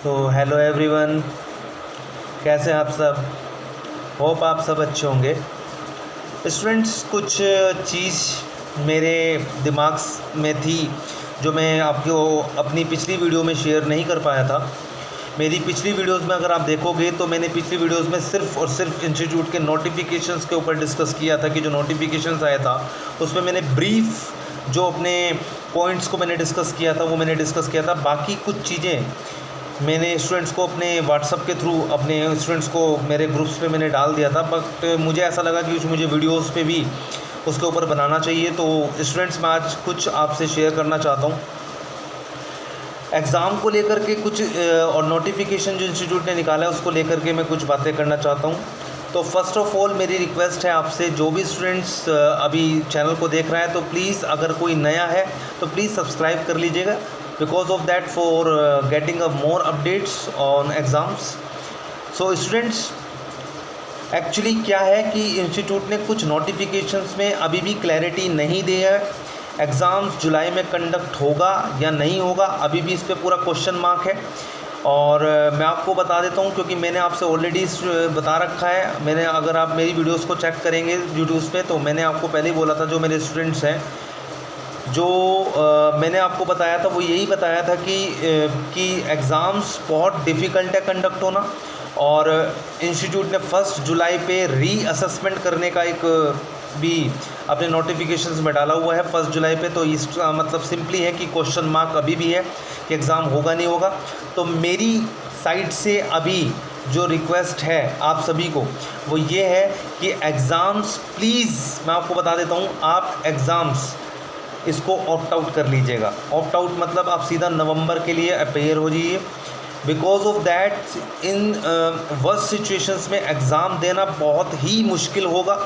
तो hello everyone, कैसे हैं आप सब। होप आप सब अच्छे होंगे। स्टूडेंट्स, कुछ चीज़ मेरे दिमाग में थी जो मैं आपको अपनी पिछली वीडियो में शेयर नहीं कर पाया था। मेरी पिछली वीडियोस में अगर आप देखोगे तो मैंने पिछली वीडियोस में सिर्फ और सिर्फ इंस्टीट्यूट के नोटिफिकेशंस के ऊपर डिस्कस किया था कि जो नोटिफिकेशंस आया था उसमें मैंने ब्रीफ जो अपने पॉइंट्स को मैंने डिस्कस किया था वो मैंने डिस्कस किया था। बाकी कुछ चीज़ें मैंने स्टूडेंट्स को अपने व्हाट्सअप के थ्रू अपने स्टूडेंट्स को मेरे ग्रुप्स पे मैंने डाल दिया था, बट मुझे ऐसा लगा कि मुझे वीडियोस पे भी उसके ऊपर बनाना चाहिए। तो स्टूडेंट्स, मैं आज कुछ आपसे शेयर करना चाहता हूँ एग्ज़ाम को लेकर के कुछ और नोटिफिकेशन जो इंस्टीट्यूट ने निकाला है उसको लेकर के मैं कुछ बातें करना चाहता हूँ। तो फर्स्ट ऑफ़ ऑल मेरी रिक्वेस्ट है आपसे, जो भी स्टूडेंट्स अभी चैनल को देख रहा है तो प्लीज़ अगर कोई नया है तो प्लीज़ सब्सक्राइब कर लीजिएगा, because of that for getting a more updates on exams. So students, actually क्या है कि इंस्टीट्यूट ने कुछ नोटिफिकेशंस में अभी भी क्लैरिटी नहीं दी है। एग्ज़ाम्स जुलाई में कंडक्ट होगा या नहीं होगा, अभी भी इस पर पूरा क्वेश्चन मार्क है। और मैं आपको बता देता हूँ क्योंकि मैंने आपसे ऑलरेडी बता रखा है। मैंने, अगर आप मेरी वीडियोस को चेक करेंगे यूट्यूब पे, तो मैंने आपको पहले ही बोला था, जो मेरे स्टूडेंट्स हैं जो मैंने आपको बताया था वो यही बताया था कि एग्ज़ाम्स बहुत डिफ़िकल्ट है कंडक्ट होना। और इंस्टीट्यूट ने 1 जुलाई पे रीअसेसमेंट करने का एक भी अपने नोटिफिकेशंस में डाला हुआ है 1 जुलाई पे। तो इसका मतलब सिंपली है कि क्वेश्चन मार्क अभी भी है कि एग्ज़ाम होगा नहीं होगा। तो मेरी साइड से अभी जो रिक्वेस्ट है आप सभी को वो ये है कि एग्ज़ाम्स प्लीज़, मैं आपको बता देता हूँ, आप एग्ज़ाम्स इसको ऑप्ट आउट कर लीजिएगा। ऑप्ट आउट मतलब आप सीधा नवंबर के लिए अपेयर हो जाइए, because of that in worst situations में एग्ज़ाम देना बहुत ही मुश्किल होगा।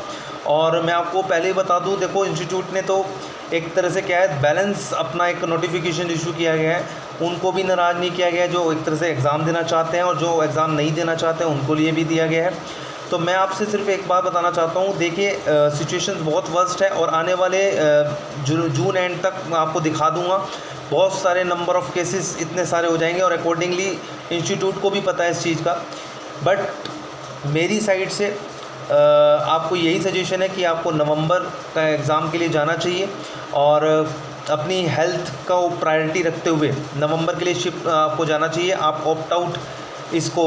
और मैं आपको पहले ही बता दूं, देखो इंस्टीट्यूट ने तो एक तरह से क्या है, बैलेंस अपना एक नोटिफिकेशन इशू किया गया है, उनको भी नाराज़ नहीं किया गया है जो एक तरह से एग्ज़ाम देना चाहते हैं, और जो एग्ज़ाम नहीं देना चाहते हैं उनको लिए भी दिया गया है। तो मैं आपसे सिर्फ एक बात बताना चाहता हूँ, देखिए सिचुएशन बहुत वर्स्ट है और आने वाले जून एंड तक मैं आपको दिखा दूँगा बहुत सारे नंबर ऑफ़ केसेस इतने सारे हो जाएंगे, और अकॉर्डिंगली इंस्टीट्यूट को भी पता है इस चीज़ का। बट मेरी साइड से आपको यही सजेशन है कि आपको नवंबर का एग्ज़ाम के लिए जाना चाहिए, और अपनी हेल्थ को प्रायोरिटी रखते हुए नवंबर के लिए शिफ्ट आपको जाना चाहिए। आप ऑप्ट आउट इसको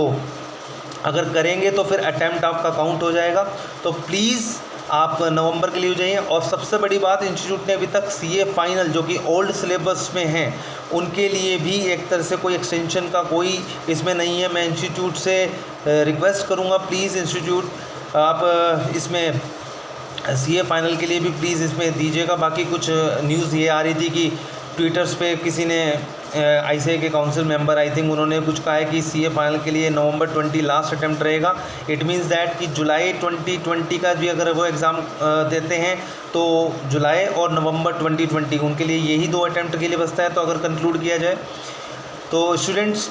अगर करेंगे तो फिर अटैम्प्ट आपका काउंट हो जाएगा। तो प्लीज़ आप नवंबर के लिए हो जाइए। और सबसे बड़ी बात, इंस्टीट्यूट ने अभी तक सीए फाइनल जो कि ओल्ड सिलेबस में हैं उनके लिए भी एक तरह से कोई एक्सटेंशन का कोई इसमें नहीं है। मैं इंस्टीट्यूट से रिक्वेस्ट करूँगा, प्लीज़ इंस्टीट्यूट आप इसमें सीए फाइनल के लिए भी प्लीज़ इसमें दीजिएगा। बाकी कुछ न्यूज़ ये आ रही थी कि ट्विटर्स पे किसी ने आईसीएआई के काउंसिल मेंबर, आई थिंक, उन्होंने कुछ कहा है कि सीए फाइनल के लिए नवंबर 20 लास्ट अटैम्प्ट रहेगा। इट मींस दैट कि जुलाई 2020 का भी अगर वो एग्ज़ाम देते हैं तो जुलाई और नवंबर 2020 उनके लिए यही 2 अटैम्प्ट के लिए बचता है, तो अगर कंक्लूड किया जाए तो स्टूडेंट्स,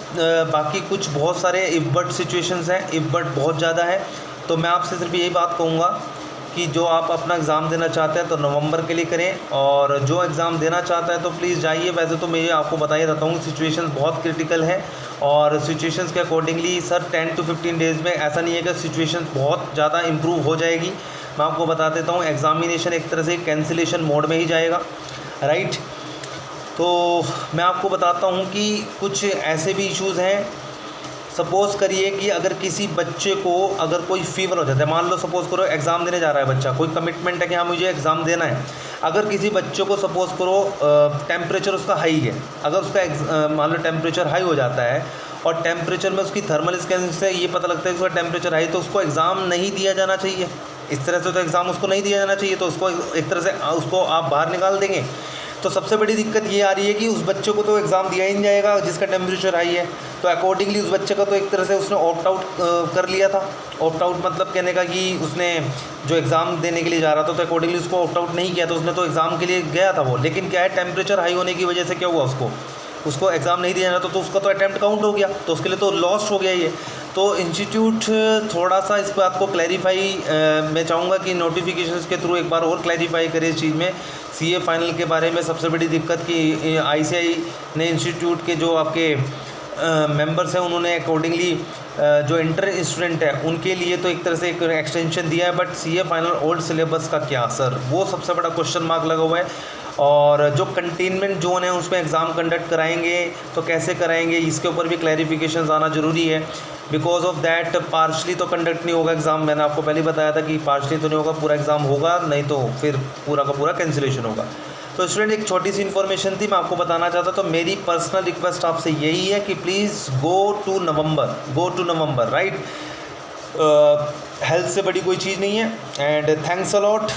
बाकी कुछ बहुत सारे इफ बट सिचुएशंस हैं, इफ बट बहुत ज़्यादा है। तो मैं आपसे सिर्फ यही बात कहूँगा कि जो आप अपना एग्ज़ाम देना चाहते हैं तो नवंबर के लिए करें, और जो एग्ज़ाम देना चाहता है तो प्लीज़ जाइए। वैसे तो मैं ये आपको बता ही रहता हूँ सिचुएशन बहुत क्रिटिकल है, और सिचुएशंस के अकॉर्डिंगली सर 10 to 15 डेज़ में ऐसा नहीं है कि सिचुएशन बहुत ज़्यादा इम्प्रूव हो जाएगी। मैं आपको बता देता हूँ एग्ज़ामिनेशन एक तरह से कैंसिलेशन मोड में ही जाएगा, राइट। तो मैं आपको बताता हूँ कि कुछ ऐसे भी इश्यूज़ हैं। सपोज़ करिए कि अगर किसी बच्चे को अगर कोई फीवर हो जाता है, मान लो सपोज़ करो एग्ज़ाम देने जा रहा है बच्चा, कोई कमिटमेंट है कि हाँ मुझे एग्ज़ाम देना है। अगर किसी बच्चे को सपोज़ करो टेम्परेचर उसका हाई है, अगर उसका मान लो टेम्परेचर हाई हो जाता है और टेम्परेचर में उसकी थर्मल स्कैनिंग से ये पता लगता है कि उसका टेम्परेचर हाई, तो उसको एग्ज़ाम नहीं दिया जाना चाहिए। इस तरह से तो एग्ज़ाम उसको नहीं दिया जाना चाहिए, तो उसको एक तरह से उसको आप बाहर निकाल देंगे। तो सबसे बड़ी दिक्कत ये आ रही है कि उस बच्चे को तो एग्ज़ाम दिया ही नहीं जाएगा जिसका टेम्परेचर हाई है। तो अकॉर्डिंगली उस बच्चे का तो एक तरह से उसने ऑप्ट आउट कर लिया था। ऑप्ट आउट मतलब कहने का कि उसने जो एग्ज़ाम देने के लिए जा रहा था तो अकॉर्डिंगली उसको ऑप्ट आउट नहीं किया, तो उसने तो एग्ज़ाम के लिए गया था वो, लेकिन क्या है, टेम्परेचर हाई होने की वजह से क्या हुआ, उसको एग्ज़ाम नहीं दिया जाना, तो उसका तो अटैम्प्ट काउंट हो गया, तो उसके लिए तो लॉस्ट हो गया ये। तो इंस्टीट्यूट थोड़ा सा इस बात को क्लैरिफाई मैं चाहूँगा कि नोटिफिकेशंस के थ्रू एक बार और क्लैरिफाई करे इस चीज़ में। सीए फाइनल के बारे में सबसे बड़ी दिक्कत कि आईसीएआई ने इंस्टीट्यूट के जो आपके मेंबर्स हैं उन्होंने अकॉर्डिंगली जो इंटर स्टूडेंट है उनके लिए तो एक तरह से एक एक्सटेंशन दिया है, but CA final old syllabus का क्या सर, वो सबसे बड़ा क्वेश्चन मार्क लगा हुआ है। और जो कंटेनमेंट जोन है उसमें एग्ज़ाम कंडक्ट कराएंगे तो कैसे कराएंगे, इसके ऊपर भी क्लैरिफिकेशन आना ज़रूरी है। बिकॉज ऑफ दैट पार्शली तो कंडक्ट नहीं होगा एग्ज़ाम, मैंने आपको पहले ही बताया था कि पार्शली तो नहीं होगा, पूरा एग्ज़ाम होगा, नहीं तो फिर पूरा का पूरा कैंसिलेशन होगा। तो स्टूडेंट एक छोटी सी इन्फॉर्मेशन थी, मैं आपको बताना चाहता। तो मेरी पर्सनल रिक्वेस्ट आपसे यही है कि please go to November right. Health से बड़ी कोई चीज़ नहीं है। And thanks a lot.